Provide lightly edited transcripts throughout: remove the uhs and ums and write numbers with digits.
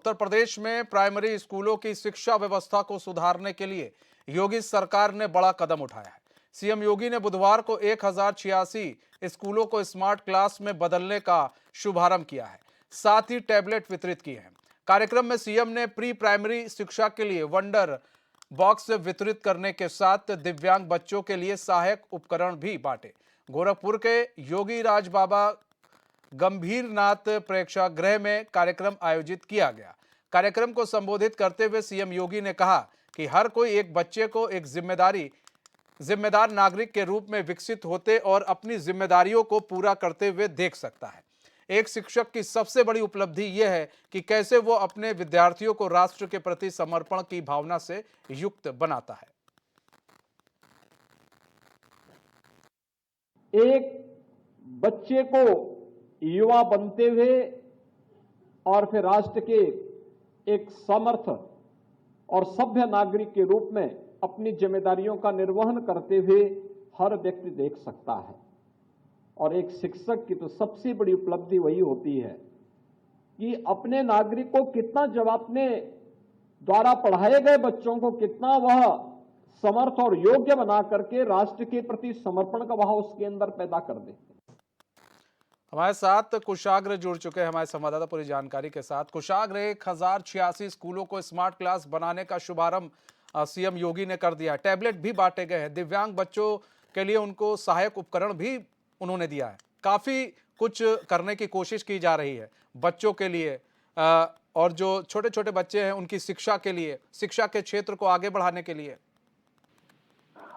उत्तर प्रदेश में प्राइमरी स्कूलों की शिक्षा व्यवस्था को सुधारने के लिए योगी सरकार ने बड़ा कदम उठाया है। सीएम योगी ने बुधवार को 1086 स्कूलों को स्मार्ट क्लास में बदलने का शुभारंभ किया है, साथ ही टैबलेट वितरित किए हैं। कार्यक्रम में सीएम ने प्री प्राइमरी शिक्षा के लिए वंडर बॉक्स वितरित करने के साथ दिव्यांग बच्चों के लिए सहायक उपकरण भी बांटे। गोरखपुर के योगी राज बाबा गंभीरनाथ प्रेक्षागृह में कार्यक्रम आयोजित किया गया। कार्यक्रम को संबोधित करते हुए सीएम योगी ने कहा कि हर कोई एक बच्चे को एक जिम्मेदार नागरिक के रूप में विकसित होते और अपनी जिम्मेदारियों को पूरा करते हुए देख सकता है। एक शिक्षक की सबसे बड़ी उपलब्धि यह है कि कैसे वो अपने विद्यार्थियों को राष्ट्र के प्रति समर्पण की भावना से युक्त बनाता है। एक बच्चे को युवा बनते हुए और फिर राष्ट्र के एक समर्थ और सभ्य नागरिक के रूप में अपनी जिम्मेदारियों का निर्वहन करते हुए हर व्यक्ति देख सकता है। और एक शिक्षक की तो सबसे बड़ी उपलब्धि वही होती है कि अपने नागरिक को कितना, जब अपने द्वारा पढ़ाए गए बच्चों को कितना वह समर्थ और योग्य बना करके राष्ट्र के प्रति समर्पण का भाव उसके अंदर पैदा कर दे। हमारे साथ कुशाग्र जुड़ चुके हैं हमारे संवाददाता पूरी जानकारी के साथ। कुशाग्र, 1086 स्कूलों को स्मार्ट क्लास बनाने का शुभारंभ सीएम योगी ने कर दिया है। टैबलेट भी बांटे गए हैं। दिव्यांग बच्चों के लिए उनको सहायक उपकरण भी उन्होंने दिया है। काफी कुछ करने की कोशिश की जा रही है बच्चों के लिए, और जो छोटे छोटे बच्चे हैं उनकी शिक्षा के लिए, शिक्षा के क्षेत्र को आगे बढ़ाने के लिए।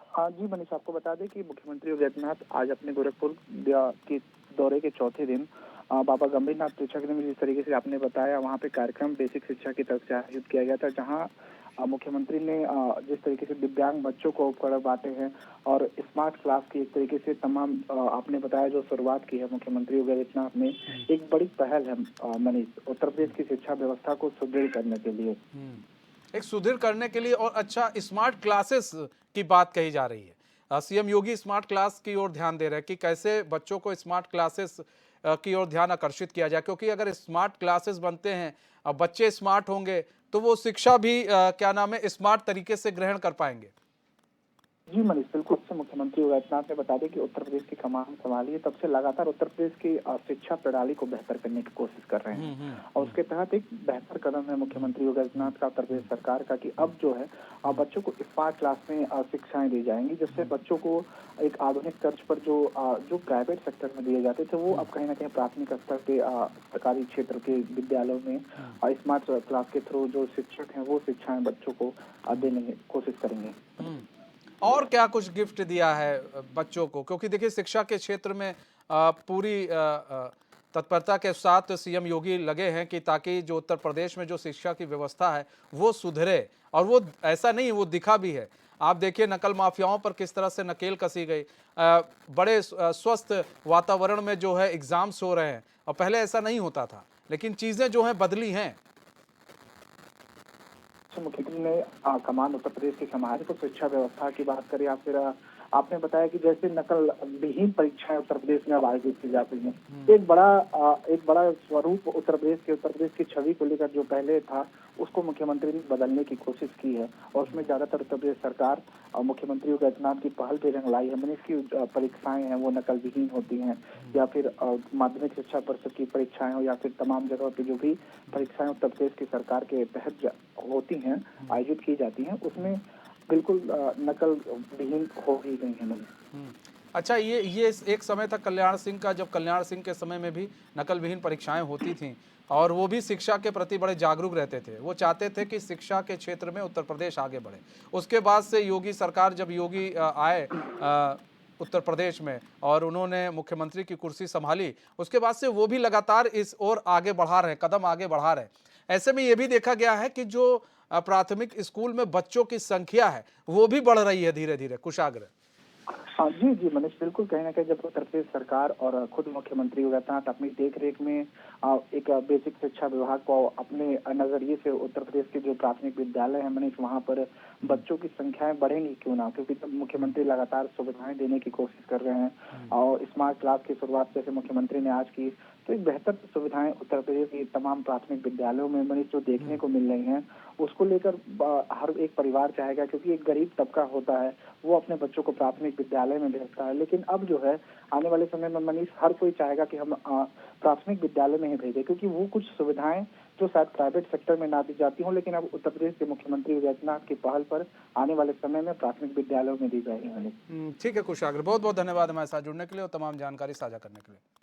हाँ जी मनीष, आपको बता दें कि मुख्यमंत्री योगी आदित्यनाथ आज अपने गोरखपुर के दौरे के चौथे दिन बाबा गंभीरनाथ प्रेक्षागृह में जिस तरीके से आपने बताया, वहाँ पे कार्यक्रम बेसिक शिक्षा की तरफ से आयोजित किया गया था, जहाँ मुख्यमंत्री ने जिस तरीके से दिव्यांग बच्चों को उपकरण बांटे हैं और स्मार्ट क्लास की एक तरीके से तमाम आपने बताया जो शुरुआत की है मुख्यमंत्री योगी आदित्यनाथ ने, एक बड़ी पहल है मनीष, उत्तर प्रदेश की शिक्षा व्यवस्था को सुदृढ़ करने के लिए, एक सुदृढ़ करने के लिए। और अच्छा, स्मार्ट क्लासेस की बात कही जा रही है। सीएम योगी स्मार्ट क्लास की ओर ध्यान दे रहे हैं कि कैसे बच्चों को स्मार्ट क्लासेस की ओर ध्यान आकर्षित किया जाए, क्योंकि अगर स्मार्ट क्लासेस बनते हैं, बच्चे स्मार्ट होंगे तो वो शिक्षा भी क्या नाम है, स्मार्ट तरीके से ग्रहण कर पाएंगे। जी मनीष, बिल्कुल से मुख्यमंत्री योगी आदित्यनाथ ने बता दें कि उत्तर प्रदेश की कमान संभाली है, तब से लगातार उत्तर प्रदेश की शिक्षा प्रणाली को बेहतर करने की कोशिश कर रहे हैं। और उसके तहत एक बेहतर कदम है मुख्यमंत्री योगी आदित्यनाथ का, उत्तर प्रदेश सरकार का, कि अब जो है बच्चों को स्मार्ट क्लास में शिक्षाएं दी जाएंगी, जिससे बच्चों को एक आधुनिक तर्ज पर जो प्राइवेट सेक्टर में दिए जाते थे वो अब कहीं ना कहीं प्राथमिक स्तर के सरकारी क्षेत्र के विद्यालयों में स्मार्ट क्लास के थ्रू जो शिक्षक हैं वो शिक्षाएं बच्चों को देने की कोशिश करेंगे। और क्या कुछ गिफ्ट दिया है बच्चों को, क्योंकि देखिए शिक्षा के क्षेत्र में पूरी तत्परता के साथ सीएम योगी लगे हैं कि ताकि जो उत्तर प्रदेश में जो शिक्षा की व्यवस्था है वो सुधरे। और वो ऐसा नहीं, वो दिखा भी है। आप देखिए नकल माफियाओं पर किस तरह से नकेल कसी गई। बड़े स्वस्थ वातावरण में जो है एग्जाम्स हो रहे हैं, और पहले ऐसा नहीं होता था, लेकिन चीजें जो हैं बदली हैं। मुख्यमंत्री ने कमान उत्तर प्रदेश की संभाली, तो शिक्षा व्यवस्था की बात करें या फिर आपने बताया कि जैसे नकल विहीन परीक्षाएं उत्तर प्रदेश में अब आयोजित की जाती हैं, एक बड़ा स्वरूप उत्तर प्रदेश की छवि को लेकर जो पहले था उसको मुख्यमंत्री ने बदलने की कोशिश की है, और उसमें ज्यादातर उत्तर प्रदेश सरकार और मुख्यमंत्री योगी आदित्यनाथ की पहल पे रंग लाई है। मैंने इसकी परीक्षाएं हैं वो नकल विहीन होती हैं, या फिर माध्यमिक शिक्षा परिषद की परीक्षाएं हो, या फिर तमाम जगहों पे जो भी परीक्षाएं उत्तर प्रदेश की सरकार के तहत होती हैं, आयोजित की जाती हैं, उसमें बिल्कुल नकल विहीन हो ही गई है। अच्छा, ये एक समय था कल्याण सिंह का, जब कल्याण सिंह के समय में भी नकल विहीन परीक्षाएं होती थीं, और वो भी शिक्षा के प्रति बड़े जागरूक रहते थे। वो चाहते थे कि शिक्षा के क्षेत्र में उत्तर प्रदेश आगे बढ़े। उसके बाद से योगी सरकार, जब योगी आए उत्तर प्रदेश में और उन्होंने मुख्यमंत्री की कुर्सी संभाली, उसके बाद से वो भी लगातार इस ओर आगे बढ़ा रहे, कदम आगे बढ़ा रहे। ऐसे में ये भी देखा गया है कि जो प्राथमिक स्कूल में बच्चों की संख्या है वो भी बढ़ रही है धीरे धीरे। कुशाग्र। हाँ जी मनीष, बिल्कुल कहीं ना कहीं जब उत्तर प्रदेश सरकार और खुद मुख्यमंत्री योगी आदित्यनाथ अपनी देखरेख में एक बेसिक शिक्षा विभाग को अपने नजरिए से उत्तर प्रदेश के जो प्राथमिक विद्यालय हैं मनीष, वहाँ पर बच्चों की संख्याएं बढ़ेंगी क्यों ना, क्योंकि जब मुख्यमंत्री लगातार सुविधाएं देने की कोशिश कर रहे हैं और स्मार्ट क्लास की शुरुआत जैसे मुख्यमंत्री ने आज की, तो एक बेहतर सुविधाएं उत्तर प्रदेश के तमाम प्राथमिक विद्यालयों में मनीष जो देखने को मिल रही हैं, उसको लेकर हर एक परिवार चाहेगा, क्योंकि एक गरीब तबका होता है वो अपने बच्चों को प्राथमिक विद्यालय में भेजता है। लेकिन अब जो है आने वाले समय में मनीष हर कोई चाहेगा कि हम प्राथमिक विद्यालय में ही भेजें, क्योंकि वो कुछ सुविधाएं जो शायद प्राइवेट सेक्टर में ना दी जाती हों, लेकिन अब उत्तर प्रदेश के मुख्यमंत्री योगी आदित्यनाथ की पहल पर आने वाले समय में प्राथमिक विद्यालयों में दी जाएगी। ठीक है कुशाग्र, बहुत बहुत धन्यवाद हमारे साथ जुड़ने के लिए और तमाम जानकारी साझा करने के लिए।